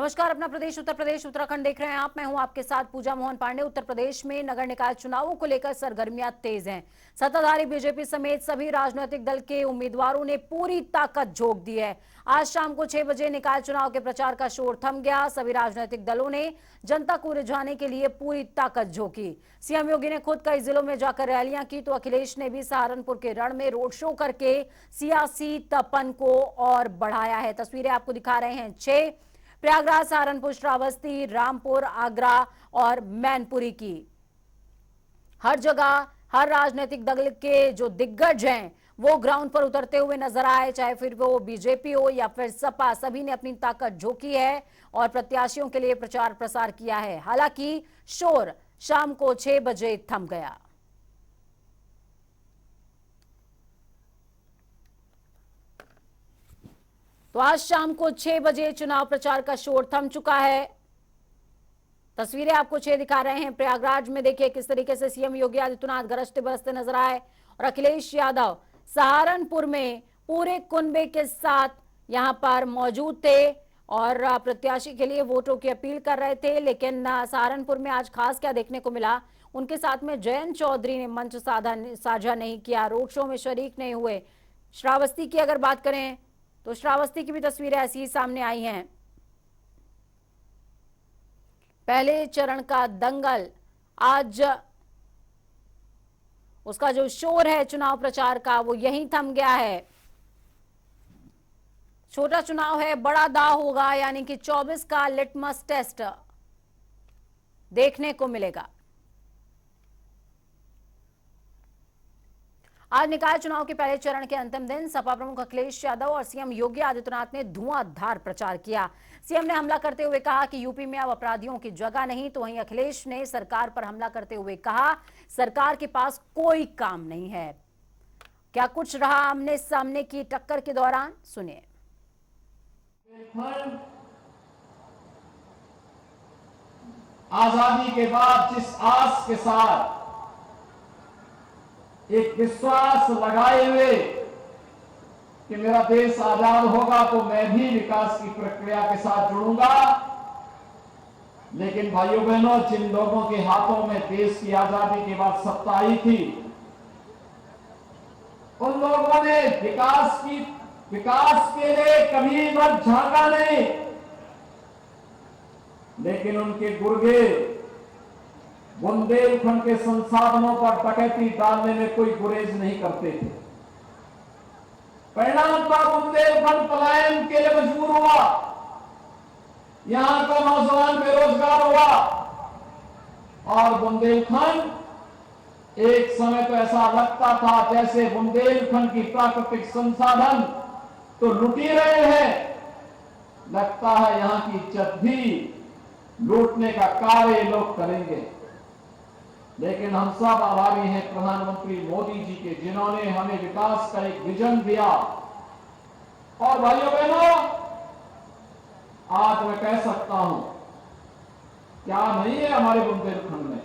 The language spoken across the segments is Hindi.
नमस्कार। अपना प्रदेश उत्तर प्रदेश उत्तराखंड देख रहे हैं आप। मैं हूं आपके साथ पूजा मोहन पांडे। उत्तर प्रदेश में नगर निकाय चुनावों को लेकर सरगर्मियां तेज हैं। सत्ताधारी बीजेपी समेत सभी राजनीतिक दल के उम्मीदवारों ने पूरी ताकत झोंक दी है। आज शाम को 6 बजे निकाय चुनाव के प्रचार का शोर थम गया। सभी राजनीतिक दलों ने जनता को रिझाने के लिए पूरी ताकत झोंकी। सीएम योगी ने खुद कई जिलों में जाकर रैलियां की, तो अखिलेश ने भी सहारनपुर के रण में रोड शो करके सियासी तपन को और बढ़ाया है। तस्वीरें आपको दिखा रहे हैं 6 प्रयागराज, सहारनपुर, श्रावस्ती, रामपुर, आगरा और मैनपुरी की। हर जगह हर राजनीतिक दल के जो दिग्गज हैं वो ग्राउंड पर उतरते हुए नजर आए, चाहे फिर वो बीजेपी हो या फिर सपा। सभी ने अपनी ताकत झोंकी है और प्रत्याशियों के लिए प्रचार प्रसार किया है। हालांकि शोर शाम को 6 बजे थम गया। तो आज शाम को 6 बजे चुनाव प्रचार का शोर थम चुका है। तस्वीरें आपको 6 दिखा रहे हैं। प्रयागराज में देखिए किस तरीके से सीएम योगी आदित्यनाथ गरजते बरसते नजर आए और अखिलेश यादव सहारनपुर में पूरे कुनबे के साथ यहां पर मौजूद थे और प्रत्याशी के लिए वोटों की अपील कर रहे थे। लेकिन सहारनपुर में आज खास क्या देखने को मिला, उनके साथ में जयंत चौधरी ने मंच साझा नहीं किया, रोड शो में शरीक नहीं हुए। श्रावस्ती की अगर बात करें तो श्रावस्ती की भी तस्वीरें ऐसी ही सामने आई हैं। पहले चरण का दंगल, आज उसका जो शोर है चुनाव प्रचार का वो यहीं थम गया है। छोटा चुनाव है, बड़ा दांव होगा, यानी कि 24 का लिटमस टेस्ट देखने को मिलेगा। आज निकाय चुनाव के पहले चरण के अंतिम दिन सपा प्रमुख अखिलेश यादव और सीएम योगी आदित्यनाथ ने धुआंधार प्रचार किया। सीएम ने हमला करते हुए कहा कि यूपी में अब अपराधियों की जगह नहीं, तो वहीं अखिलेश ने सरकार पर हमला करते हुए कहा सरकार के पास कोई काम नहीं है। क्या कुछ रहा आमने सामने की टक्कर के दौरान, सुनिए। आजादी के बाद जिस आस के साथ एक विश्वास लगाए हुए कि मेरा देश आजाद होगा तो मैं भी विकास की प्रक्रिया के साथ जुड़ूंगा, लेकिन भाइयों बहनों, जिन लोगों के हाथों में देश की आजादी के बाद सत्ता आई थी, उन लोगों ने विकास के लिए कभी मत झांका नहीं, लेकिन उनके गुर्गे बुंदेलखंड के संसाधनों पर डकैती डालने में कोई गुरेज नहीं करते थे। परिणाम पर बुंदेलखंड पलायन के लिए मजबूर हुआ, यहां का नौजवान बेरोजगार हुआ और बुंदेलखंड एक समय तो ऐसा लगता था जैसे बुंदेलखंड की प्राकृतिक संसाधन तो लूट ही रहे हैं, लगता है यहां की इज्जत भी लूटने का कार्य लोग करेंगे। लेकिन हम सब आभारी हैं प्रधानमंत्री मोदी जी के, जिन्होंने हमें विकास का एक विजन दिया। और भाइयों बहनों, आज मैं कह सकता हूं क्या नहीं है हमारे बुंदेलखंड में।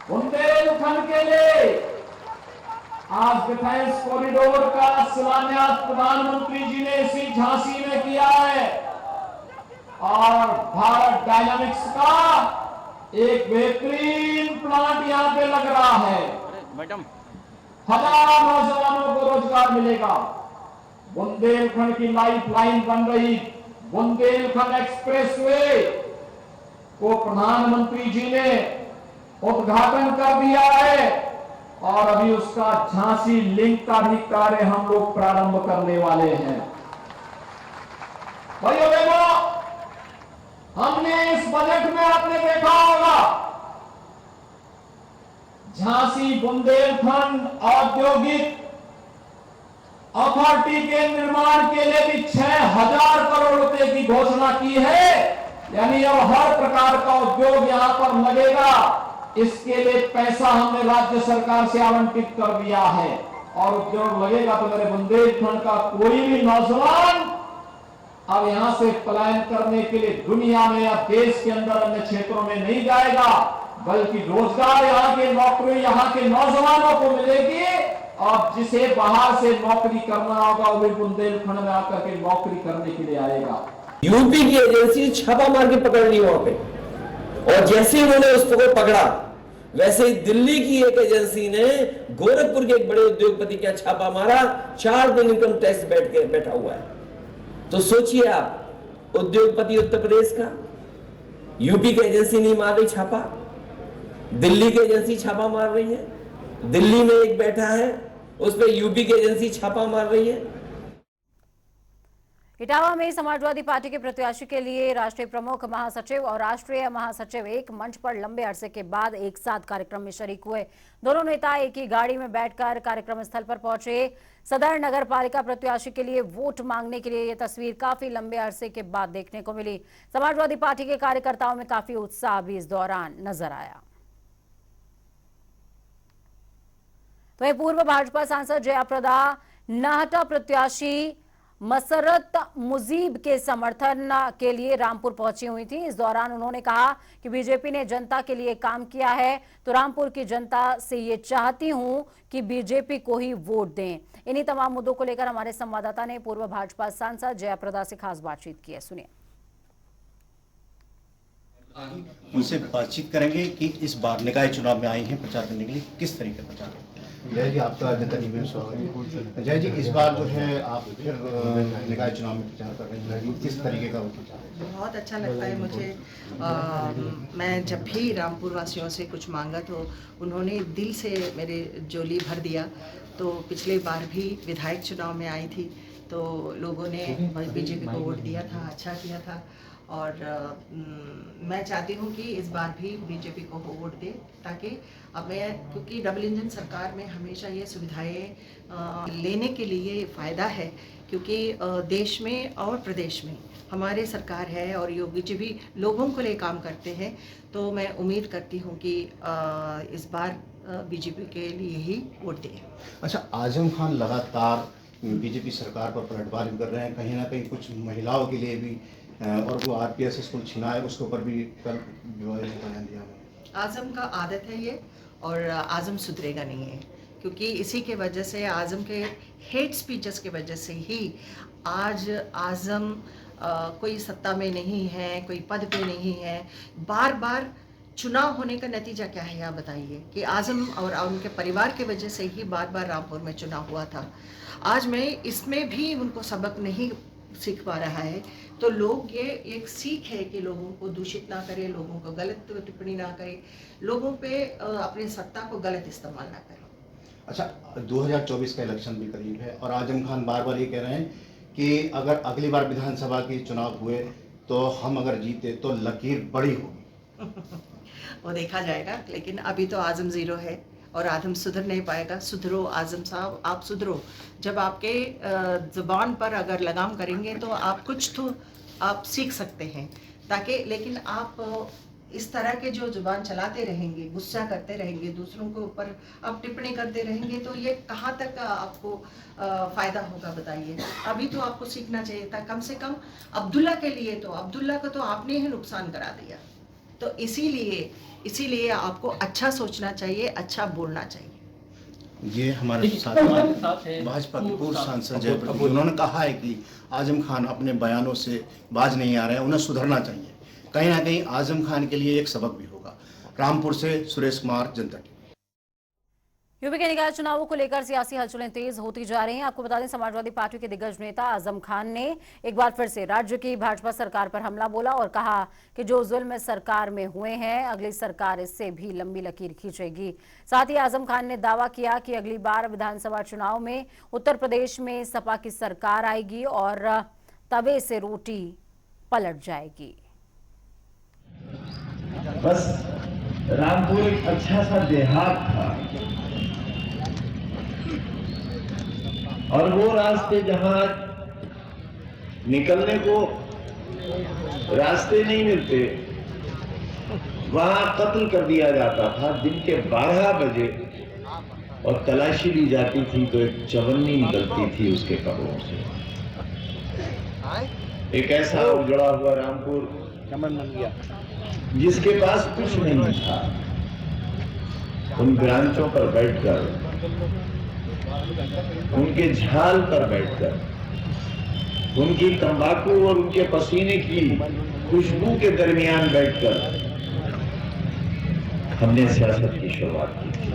बुंदेलखंड के लिए आज डिफेंस कॉरिडोर का शिलान्यास प्रधानमंत्री जी ने इसी झांसी में किया है और भारत डायनामिक्स का एक बेहतरीन प्लांट यहां पे लग रहा है। मैडम, हजारों नौजवानों को रोजगार मिलेगा। बुंदेलखंड की लाइफ लाइन बन रही बुंदेलखंड एक्सप्रेसवे को प्रधानमंत्री जी ने उद्घाटन कर दिया है और अभी उसका झांसी लिंक का भी कार्य हम लोग प्रारंभ करने वाले हैं। भाइयों बहनों, हमने इस बजट में आपने देखा होगा झांसी बुंदेलखंड औद्योगिक अथॉरिटी के निर्माण के लिए भी 6000 करोड़ रुपए की घोषणा की है। यानी अब हर प्रकार का उद्योग यहां पर लगेगा, इसके लिए पैसा हमने राज्य सरकार से आवंटित कर दिया है और उद्योग लगेगा तो मेरे बुंदेलखंड का कोई भी नौजवान अब यहां से पलायन करने के लिए दुनिया में या देश के अंदर अन्य क्षेत्रों में नहीं जाएगा, बल्कि रोजगार यहाँ के नौकरी यहाँ के नौजवानों को मिलेगी और जिसे बाहर से नौकरी करना होगा वो भी बुंदेलखंड में आकर के नौकरी करने के लिए आएगा। यूपी की एजेंसी छापा मार के पकड़ ली वहां पे, और जैसे ही उन्होंने उसको पकड़ा वैसे ही दिल्ली की एक एजेंसी ने गोरखपुर के एक बड़े उद्योगपति का छापा मारा, 4 दिन इनकम टैक्स बैठा हुआ है। तो सोचिए आप, उद्योगपति उत्तर प्रदेश का, यूपी की एजेंसी नहीं मार रही छापा, दिल्ली की एजेंसी छापा मार रही है, दिल्ली में एक बैठा है उस पर यूपी की एजेंसी छापा मार रही है। इटावा में समाजवादी पार्टी के प्रत्याशी के लिए राष्ट्रीय प्रमुख, महासचिव और राष्ट्रीय महासचिव एक मंच पर लंबे अरसे के बाद एक साथ कार्यक्रम में शरीक हुए। दोनों नेता एक ही गाड़ी में बैठकर कार्यक्रम स्थल पर पहुंचे। सदर नगर पालिका प्रत्याशी के लिए वोट मांगने के लिए यह तस्वीर काफी लंबे अरसे के बाद देखने को मिली। समाजवादी पार्टी के कार्यकर्ताओं में काफी उत्साह भी इस दौरान नजर आया। तो पूर्व भाजपा सांसद जयाप्रदा नाहटा प्रत्याशी मसरत मुजीब के समर्थन के लिए रामपुर पहुंची हुई थी। इस दौरान उन्होंने कहा कि बीजेपी ने जनता के लिए काम किया है, तो रामपुर की जनता से ये चाहती हूं कि बीजेपी को ही वोट दें। इन्हीं तमाम मुद्दों को लेकर हमारे संवाददाता ने पूर्व भाजपा सांसद जयाप्रदा से खास बातचीत की है, सुनिए। उनसे बातचीत करेंगे कि इस बार निकाय चुनाव में आई हैं प्रचार करने के लिए, किस तरीके का प्रचार। जय जी, आपका जनता टीवी में स्वागत है। जय जी, इस बार जो है आप फिर निकाय चुनाव में प्रचार कर रहे हैं, किस तरीके का वो प्रचार है? बहुत अच्छा लगता है मुझे। मैं जब भी रामपुर वासियों से कुछ मांगा तो उन्होंने दिल से मेरे झोली भर दिया। तो पिछले बार भी विधायक चुनाव में आई थी तो लोगों ने बीजेपी को वोट दिया था, अच्छा किया था। और मैं चाहती हूँ कि इस बार भी बीजेपी को वोट दे, ताकि अब मैं, क्योंकि डबल इंजन सरकार में हमेशा ये सुविधाएं लेने के लिए फ़ायदा है, क्योंकि देश में और प्रदेश में हमारे सरकार है और योगी जी भी लोगों के लिए काम करते हैं। तो मैं उम्मीद करती हूँ कि इस बार बीजेपी के लिए ही वोट दें। अच्छा, आजम खान लगातार बीजेपी सरकार पर पलटवार कर रहे हैं, कहीं ना कहीं कुछ महिलाओं के लिए भी, और वो आरपीएस स्कूल छिना है उसके ऊपर भी कल बयान दिया। आजम का आदत है ये, और आजम सुधरेगा नहीं है, क्योंकि इसी के वजह से, आजम के हेट स्पीचेस के वजह से ही आज आजम कोई सत्ता में नहीं है, कोई पद पे नहीं है। बार बार चुनाव होने का नतीजा क्या है आप बताइए, कि आजम और उनके परिवार के वजह से ही बार बार रामपुर में चुनाव हुआ था। आज मैं इसमें भी उनको सबक नहीं सीख पा रहा है। तो लोग, ये एक सीख है कि लोगों को दूषित ना करें, लोगों को गलत टिप्पणी ना करें, लोगों पे अपनी सत्ता को गलत इस्तेमाल ना करें। अच्छा, 2024 का इलेक्शन भी करीब है और आजम खान बार बार ये कह रहे हैं कि अगर अगली बार विधानसभा के चुनाव हुए तो हम अगर जीते तो लकीर बड़ी होगी। वो देखा जाएगा, लेकिन अभी तो आजम जीरो है और आजम सुधर नहीं पाएगा। सुधरो आजम साहब, आप सुधरो। जब आपके ज़ुबान पर अगर लगाम करेंगे तो आप कुछ तो आप सीख सकते हैं, ताकि, लेकिन आप इस तरह के जो ज़ुबान चलाते रहेंगे, गुस्सा करते रहेंगे, दूसरों के ऊपर आप टिप्पणी करते रहेंगे, तो ये कहाँ तक आपको फ़ायदा होगा बताइए। अभी तो आपको सीखना चाहिए था, कम से कम अब्दुल्ला के लिए। तो अब्दुल्ला को तो आपने ही नुकसान करा दिया। तो इसीलिए आपको अच्छा सोचना चाहिए, अच्छा बोलना चाहिए। ये हमारे साथ भाजपा के पूर्व सांसद जयप्रदा, उन्होंने कहा है कि आजम खान अपने बयानों से बाज नहीं आ रहे हैं, उन्हें सुधरना चाहिए। कहीं ना कहीं आजम खान के लिए एक सबक भी होगा। रामपुर से सुरेश कुमार, जनता टीवी। यूपी के निकाय चुनावों को लेकर सियासी हलचलें तेज होती जा रही हैं। आपको बता दें, समाजवादी पार्टी के दिग्गज नेता आजम खान ने एक बार फिर से राज्य की भाजपा सरकार पर हमला बोला और कहा कि जो जुल्म सरकार में हुए हैं, अगली सरकार इससे भी लंबी लकीर खींचेगी। साथ ही आजम खान ने दावा किया कि अगली बार विधानसभा चुनाव में उत्तर प्रदेश में सपा की सरकार आएगी और तवे से रोटी पलट जाएगी। बस रामपुर एक अच्छा सा देहात था, और वो रास्ते जहां निकलने को रास्ते नहीं मिलते, वहां कत्ल कर दिया जाता था दिन के 12 बजे, और तलाशी ली जाती थी तो एक चवन्नी निकलती थी उसके कपड़ों से। एक ऐसा उजड़ा हुआ रामपुर जिसके पास कुछ नहीं था, उन ब्रांचों पर बैठकर, उनके झाल पर बैठकर उनकी तंबाकू और उनके पसीने की खुशबू के दरमियान बैठकर हमने सियासत की शुरुआत की थी।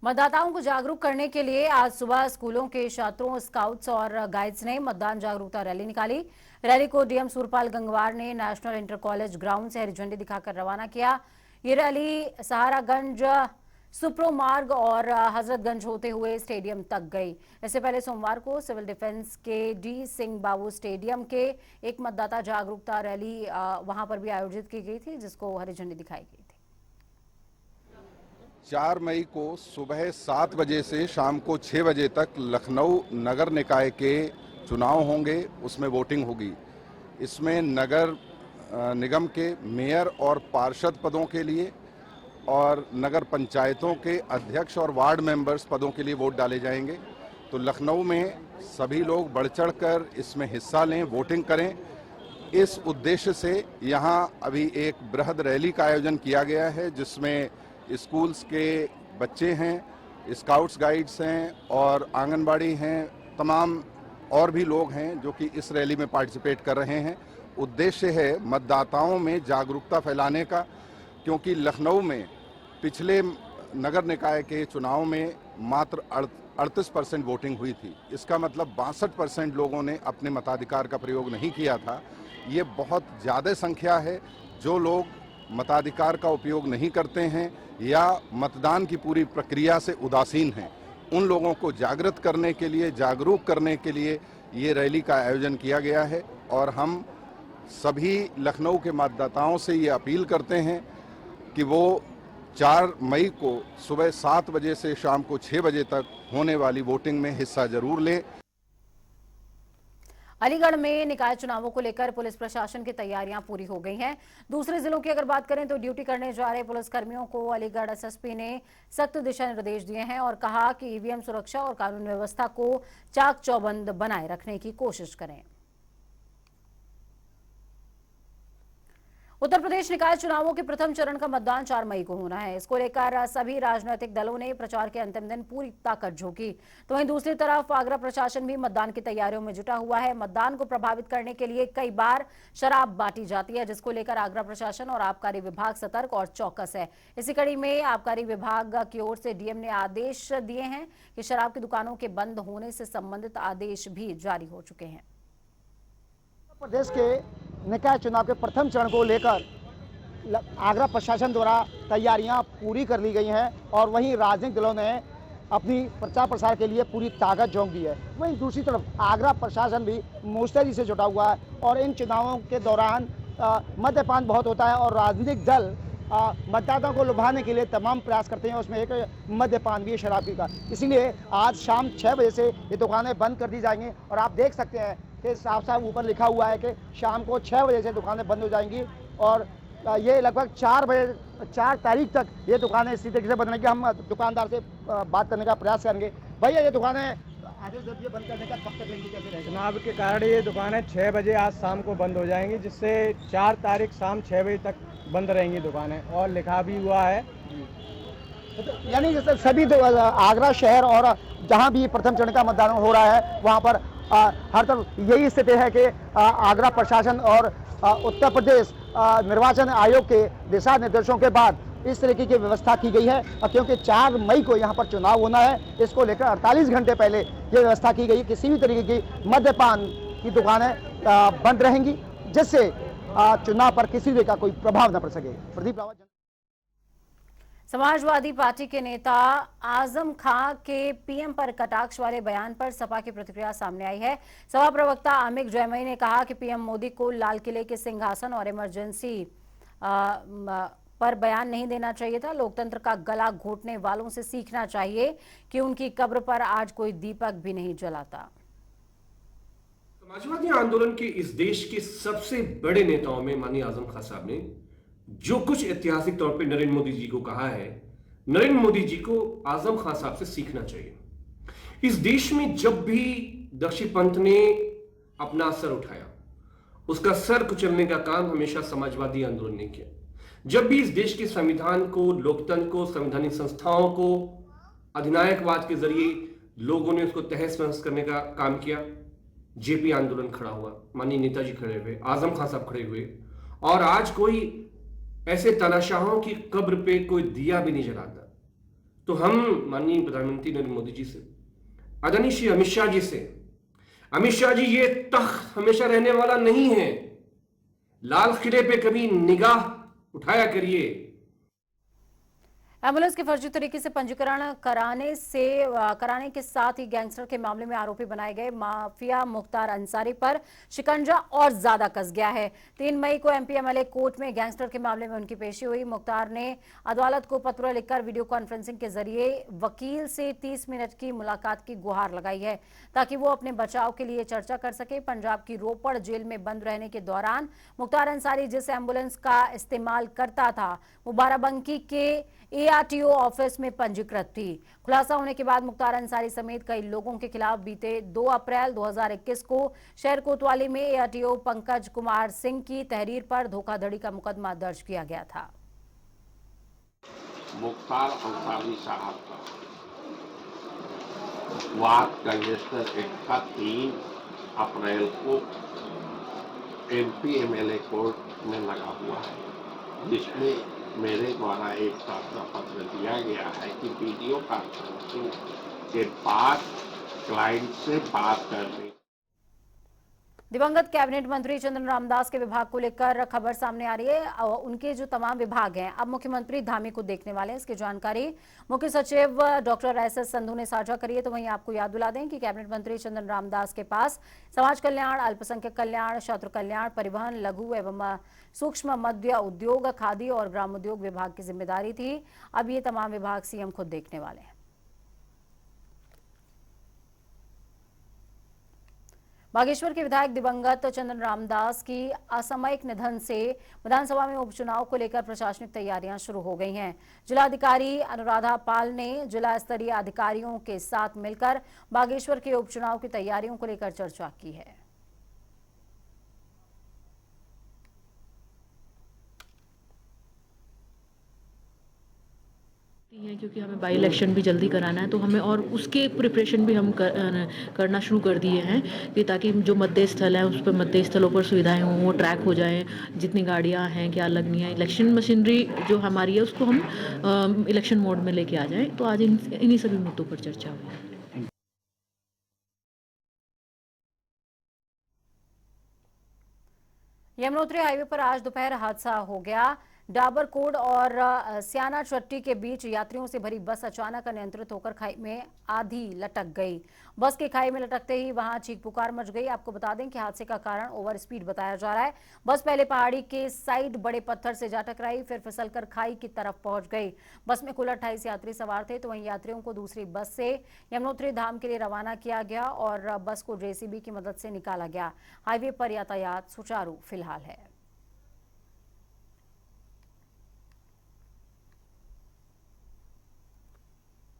मतदाताओं को जागरूक करने के लिए आज सुबह स्कूलों के छात्रों, स्काउट्स और गाइड्स ने मतदान जागरूकता रैली निकाली। रैली को डीएम सूरपाल गंगवार ने नेशनल इंटर कॉलेज ग्राउंड से हरी झंडी दिखाकर रवाना किया। ये रैली सहारागंज, सुप्रो मार्ग और हजरतगंज होते हुए स्टेडियम तक गई। इससे पहले सोमवार को सिविल डिफेंस के डी सिंह बाबू स्टेडियम के एक मतदाता जागरूकता रैली वहां पर भी आयोजित की गई थी, जिसको हरी झंडी दिखाई गई थी। 4 मई को सुबह 7 बजे से शाम को 6 बजे तक लखनऊ नगर निकाय के चुनाव होंगे, उसमें वोटिंग होगी। इसमें नगर निगम के मेयर और पार्षद पदों के लिए और नगर पंचायतों के अध्यक्ष और वार्ड मेंबर्स पदों के लिए वोट डाले जाएंगे। तो लखनऊ में सभी लोग बढ़ चढ़ कर इसमें हिस्सा लें, वोटिंग करें। इस उद्देश्य से यहाँ अभी एक बृहद रैली का आयोजन किया गया है, जिसमें स्कूल्स के बच्चे हैं, स्काउट्स गाइड्स हैं और आंगनबाड़ी हैं, तमाम और भी लोग हैं जो कि इस रैली में पार्टिसिपेट कर रहे हैं। उद्देश्य है मतदाताओं में जागरूकता फैलाने का, क्योंकि लखनऊ में पिछले नगर निकाय के चुनाव में मात्र 38% वोटिंग हुई थी। इसका मतलब 62% लोगों ने अपने मताधिकार का प्रयोग नहीं किया था। ये बहुत ज़्यादा संख्या है जो लोग मताधिकार का उपयोग नहीं करते हैं या मतदान की पूरी प्रक्रिया से उदासीन हैं। उन लोगों को जागृत करने के लिए, जागरूक करने के लिए ये रैली का आयोजन किया गया है और हम सभी लखनऊ के मतदाताओं से ये अपील करते हैं कि वो 4 मई को सुबह 7 बजे से शाम को 6 बजे तक होने वाली वोटिंग में हिस्सा जरूर लें। अलीगढ़ में निकाय चुनावों को लेकर पुलिस प्रशासन की तैयारियां पूरी हो गई हैं। दूसरे जिलों की अगर बात करें तो ड्यूटी करने जा रहे पुलिसकर्मियों को अलीगढ़ एसएसपी ने सख्त दिशा निर्देश दिए हैं और कहा कि ईवीएम सुरक्षा और कानून व्यवस्था को चाक चौबंद बनाए रखने की कोशिश करें। उत्तर प्रदेश निकाय चुनावों के प्रथम चरण का मतदान 4 मई को होना है। इसको लेकर सभी राजनीतिक दलों ने प्रचार के अंतिम दिन पूरी ताकत झोंकी। तो वहीं दूसरी तरफ आगरा प्रशासन भी मतदान की तैयारियों में जुटा हुआ है। मतदान को प्रभावित करने के लिए कई बार शराब बांटी जाती है, जिसको लेकर आगरा प्रशासन और आबकारी विभाग सतर्क और चौकस है। इसी कड़ी में आबकारी विभाग की ओर से डीएम ने आदेश दिए हैं कि शराब की दुकानों के बंद होने से संबंधित आदेश भी जारी हो चुके हैं। प्रदेश के निकाय चुनाव के प्रथम चरण को लेकर आगरा प्रशासन द्वारा तैयारियां पूरी कर ली गई हैं और वहीं राजनीतिक दलों ने अपनी प्रचार प्रसार के लिए पूरी ताकत झोंक दी है। वहीं दूसरी तरफ आगरा प्रशासन भी मुस्तैदी से जुटा हुआ है और इन चुनावों के दौरान मद्यपान बहुत होता है और राजनीतिक दल मतदाताओं को लुभाने के लिए तमाम प्रयास करते हैं। उसमें एक मद्यपान भी है, शराब का। इसीलिए आज शाम 6 बजे से ये दुकानें बंद कर दी जाएंगी और आप देख सकते हैं कि साफ साफ ऊपर लिखा हुआ है कि शाम को 6 बजे से दुकानें बंद हो जाएंगी और ये लगभग 4 तारीख तक ये दुकानें इसी तरीके से बंद रहेंगी। हम दुकानदार से बात करने का प्रयास करेंगे। भैया, ये दुकानें आदेश दे दिए बंद करने का, कब तक रहेंगी, कैसे रहेगी? चुनाव के कारण ये दुकानें 6 बजे आज शाम को बंद हो जाएंगी, जिससे 4 तारीख शाम 6 बजे तक बंद रहेंगी दुकानें और लिखा भी हुआ है। यानी जैसे सभी आगरा शहर और जहां भी प्रथम चरण का मतदान हो रहा है वहां पर हर तरफ यही स्थिति है कि आगरा प्रशासन और उत्तर प्रदेश निर्वाचन आयोग के दिशा निर्देशों के बाद इस तरीके की व्यवस्था की गई है। क्योंकि 4 मई को यहाँ पर चुनाव होना है, इसको लेकर 48 घंटे पहले ये व्यवस्था की गई। किसी भी तरीके की मद्यपान की दुकानें बंद रहेंगी, जिससे चुनाव पर किसी तरह का कोई प्रभाव न पड़ सके। प्रदीप रावत। समाजवादी पार्टी के नेता आजम खां के पीएम पर कटाक्ष वाले बयान पर सपा की प्रतिक्रिया सामने आई है। सपा प्रवक्ता आमिर जयमई ने कहा कि पीएम मोदी को लाल किले के सिंहासन और इमरजेंसी पर बयान नहीं देना चाहिए था। लोकतंत्र का गला घोटने वालों से सीखना चाहिए कि उनकी कब्र पर आज कोई दीपक भी नहीं जलाता। समाजवादी आंदोलन के इस देश के सबसे बड़े नेताओं में माननीय आजम खां साहब ने जो कुछ ऐतिहासिक तौर पे नरेंद्र मोदी जी को कहा है, नरेंद्र मोदी जी को आजम खां साहब से सीखना चाहिए। इस देश में जब भी दक्षिणपंथ ने अपना सर उठाया, उसका सर कुचलने का काम हमेशा समाजवादी आंदोलन ने किया। जब भी इस देश के संविधान को, लोकतंत्र को, संवैधानिक संस्थाओं को अधिनायकवाद के जरिए लोगों ने उसको तहस नहस करने का काम किया, जेपी आंदोलन खड़ा हुआ, माननीय नेताजी खड़े हुए, आजम खान साहब खड़े हुए, और आज कोई ऐसे तानाशाहों की कब्र पे कोई दिया भी नहीं जलाता। तो हम माननीय प्रधानमंत्री नरेंद्र मोदी जी से, आदरणीय श्री अमित शाह जी से, अमित शाह जी ये तख्त हमेशा रहने वाला नहीं है, लाल किले पे कभी निगाह उठाया करिए। एम्बुलेंस के फर्जी तरीके से पंजीकरण कराने के साथ ही गैंगस्टर के मामले में आरोपी बनाए गए माफिया मुख्तार अंसारी पर शिकंजा और ज्यादा कस गया है। 3 मई को एमपी एमएलए कोर्ट में गैंगस्टर के मामले में उनकी पेशी हुई। मुख्तार ने अदालत को पत्र लिखकर वीडियो कॉन्फ्रेंसिंग के जरिए वकील से 30 मिनट की मुलाकात की गुहार लगाई है ताकि वो अपने बचाव के लिए चर्चा कर सके। पंजाब की रोपड़ जेल में बंद रहने के दौरान मुख्तार अंसारी जिस एम्बुलेंस का इस्तेमाल करता था वो बाराबंकी के एआरटीओ ऑफिस में पंजीकृत थी। खुलासा होने के बाद मुख्तार अंसारी समेत कई लोगों के खिलाफ बीते 2 अप्रैल 2021 को शहर कोतवाली में एआरटीओ पंकज कुमार सिंह की तहरीर पर धोखाधड़ी का मुकदमा दर्ज किया गया था। मुख्तार अंसारी साहब का वाद गैंगस्टर एक्ट का 3 अप्रैल को एमपी एमएलए कोर्ट में लगा हुआ है, जिसमें मेरे द्वारा एक प्रार्थना पत्र दिया गया है कि वीडियो कॉन्फ्रेंसिंग के बाद क्लाइंट से बात करने। दिवंगत कैबिनेट मंत्री चंद्रन रामदास के विभाग को लेकर खबर सामने आ रही है। उनके जो तमाम विभाग हैं अब मुख्यमंत्री धामी को देखने वाले हैं। इसकी जानकारी मुख्य सचिव डॉक्टर एसएस संधू ने साझा करी है। तो वहीं आपको याद दिला दें कि कैबिनेट मंत्री चंद्रन रामदास के पास समाज कल्याण, अल्पसंख्यक कल्याण, छात्र कल्याण, परिवहन, लघु एवं सूक्ष्म मध्य उद्योग, खादी और ग्रामोद्योग विभाग की जिम्मेदारी थी। अब ये तमाम विभाग सीएम खुद देखने वाले हैं। बागेश्वर के विधायक दिवंगत चंद्रन रामदास की असामयिक निधन से विधानसभा में उपचुनाव को लेकर प्रशासनिक तैयारियां शुरू हो गई हैं। जिलाधिकारी अनुराधा पाल ने जिला स्तरीय अधिकारियों के साथ मिलकर बागेश्वर के उपचुनाव की तैयारियों को लेकर चर्चा की है। हैं क्योंकि हमें बाई इलेक्शन भी जल्दी कराना है, तो हमें और उसके प्रिपरेशन भी हम करना शुरू कर दिए हैं कि ताकि जो मतदेय स्थल है उस पर मतदेय स्थलों पर सुविधाएं हों, वो ट्रैक हो जाएं, जितनी गाड़ियां हैं क्या लगनी है, इलेक्शन मशीनरी जो हमारी है उसको हम इलेक्शन मोड में लेके आ जाएं। तो आज इन्हीं सभी मुद्दों पर चर्चा हुई। यमुनोत्री हाईवे पर आज दोपहर हादसा हो गया। डाबरकोट और सियाना चट्टी के बीच यात्रियों से भरी बस अचानक अनियंत्रित होकर खाई में आधी लटक गई। बस के खाई में लटकते ही वहां चीख पुकार मच गई। आपको बता दें कि हादसे का कारण ओवर स्पीड बताया जा रहा है। बस पहले पहाड़ी के साइड बड़े पत्थर से जा टकराई, फिर फिसलकर खाई की तरफ पहुंच गई। बस में कुल 28 यात्री सवार थे। तो वहीं यात्रियों को दूसरी बस से यमुनोत्री धाम के लिए रवाना किया गया और बस को जेसीबी की मदद से निकाला गया। हाईवे पर यातायात सुचारू फिलहाल है।